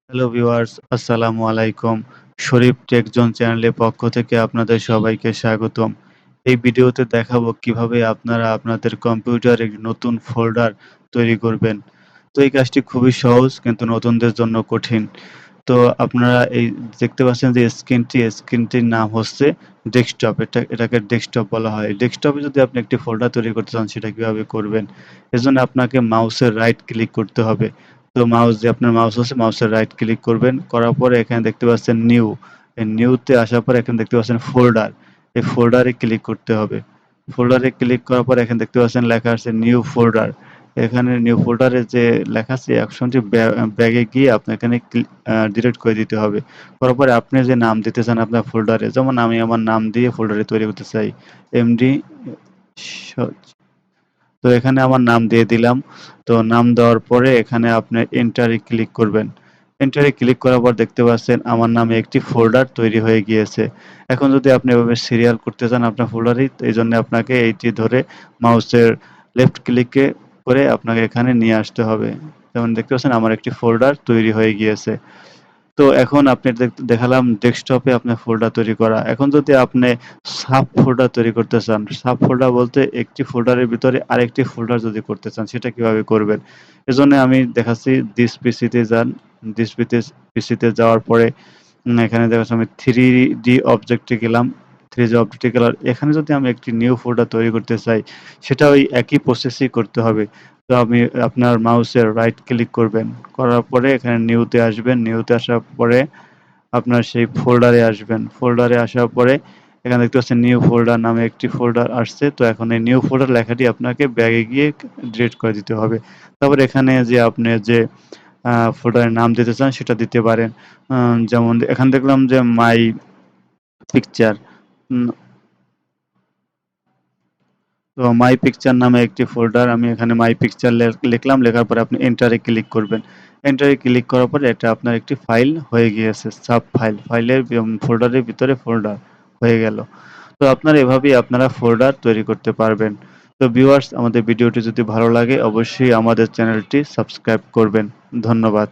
Hello viewers, আসসালামু আলাইকুম। শরীফ take zone চ্যানেলের পক্ষ থেকে আপনাদের সবাইকে স্বাগতম। এই ভিডিওতে দেখাবো কিভাবে আপনারা আপনাদের কম্পিউটারে একটি নতুন ফোল্ডার তৈরি করবেন। তো এই কাজটি খুবই সহজ কিন্তু নতুনদের জন্য কঠিন। তো আপনারা এই দেখতে পাচ্ছেন যে স্ক্রিনটির নাম হচ্ছে ডেস্কটপ। এটাকে ডেস্কটপ বলা হয়। ডেস্কটপে যদি আপনি একটি ফোল্ডার তৈরি করতে চান সেটা কিভাবে করবেন? এজন্য আপনাকে মাউসের রাইট ক্লিক করতে হবে। তো আপনার মাউস আছে মাউসের রাইট ক্লিক করবেন। করার পরে এখানে দেখতে পাচ্ছেন নিউ। এই নিউতে আসার পরে এখানে দেখতে পাচ্ছেন ফোল্ডার। এই ফোল্ডারে ক্লিক করতে হবে। ফোল্ডারে ক্লিক করার পরে এখানে দেখতে পাচ্ছেন লেখা আছে নিউ ফোল্ডার। এখানে নিউ ফোল্ডারে যে লেখা আছে এই অপশনটি ব্যাগে গিয়ে আপনার এখানে ডিলিট করে দিতে হবে। করার পরে আপনি যে নাম দিতে চান আপনার ফোল্ডারে, যেমন আমি আমার নাম দিয়ে ফোল্ডারে তৈরি করতে চাই। এমডি স তো এখানে আমার নাম দিয়ে দিলাম। তো নাম দেওয়ার পরে এখানে আপনি এন্টারে ক্লিক করবেন। এন্টারে ক্লিক করার পর দেখতে পাচ্ছেন আমার নামে একটি ফোল্ডার তৈরি হয়ে গিয়েছে। এখন যদি আপনি এভাবে সিরিয়াল করতে চান আপনার ফোল্ডারেই, তো এইজন্য আপনাকে এইটি ধরে মাউসের লেফট ক্লিকে করে আপনাকে এখানে নিয়ে আসতে হবে। যেমন দেখতে পাচ্ছেন আমার একটি ফোল্ডার তৈরি হয়ে গিয়েছে। তো এখন আপনি দেখালাম ডেস্কটপে আপনার ফোল্ডার তৈরি করা। এখন যদি আপনি সাব ফোল্ডার তৈরি করতে চান, সাব ফোল্ডার বলতে একটি ফোল্ডারের ভিতরে আরেকটি ফোল্ডার যদি করতে চান সেটা কিভাবে করবেন? এজন্য আমি দেখাচ্ছি দিস পিসিতে যান। দিস পিসিতে যাওয়ার পরে এখানে দেখাচ্ছে আমি 3D অবজেক্টে গেলাম। 3D অবজেক্টে গেলার এখানে যদি আমি একটি নিউ ফোল্ডার তৈরি করতে চাই সেটা ওই একই প্রসেসই করতে হবে। তো আমি আপনার মাউসের রাইট ক্লিক করবেন। করার পরে এখানে নিউতে আসবেন। নিউতে আসার পরে আপনার সেই ফোল্ডারে আসবেন। ফোল্ডারে আসার পরে এখানে দেখতে পাচ্ছেন নিউ ফোল্ডার নামে একটি ফোল্ডার আসছে। তো এখন এই নিউ ফোল্ডার লেখাটি আপনাকে ব্যাগে গিয়ে ডিলিট করে দিতে হবে। তারপর এখানে যে আপনি যে ফোল্ডারের নাম দিতে চান সেটা দিতে পারেন। যেমন এখানে দেখলাম যে মাই পিকচার। উম তো মাই পিকচার নামে একটি ফোল্ডার আমি এখানে মাই পিকচার লিখলাম। লেখার পরে আপনি এন্টারে ক্লিক করবেন। এন্টারে ক্লিক করার পরে এটা আপনার একটি ফাইল হয়ে গিয়েছে। Sub file. ফাইলের ফোল্ডারের ভিতরে ফোল্ডার হয়ে গেল। তো আপনারা এভাবেই আপনারা ফোল্ডার তৈরি করতে পারবেন। তো ভিউয়ার্স, আমাদের ভিডিওটি যদি ভালো লাগে অবশ্যই আমাদের চ্যানেলটি সাবস্ক্রাইব করবেন। ধন্যবাদ।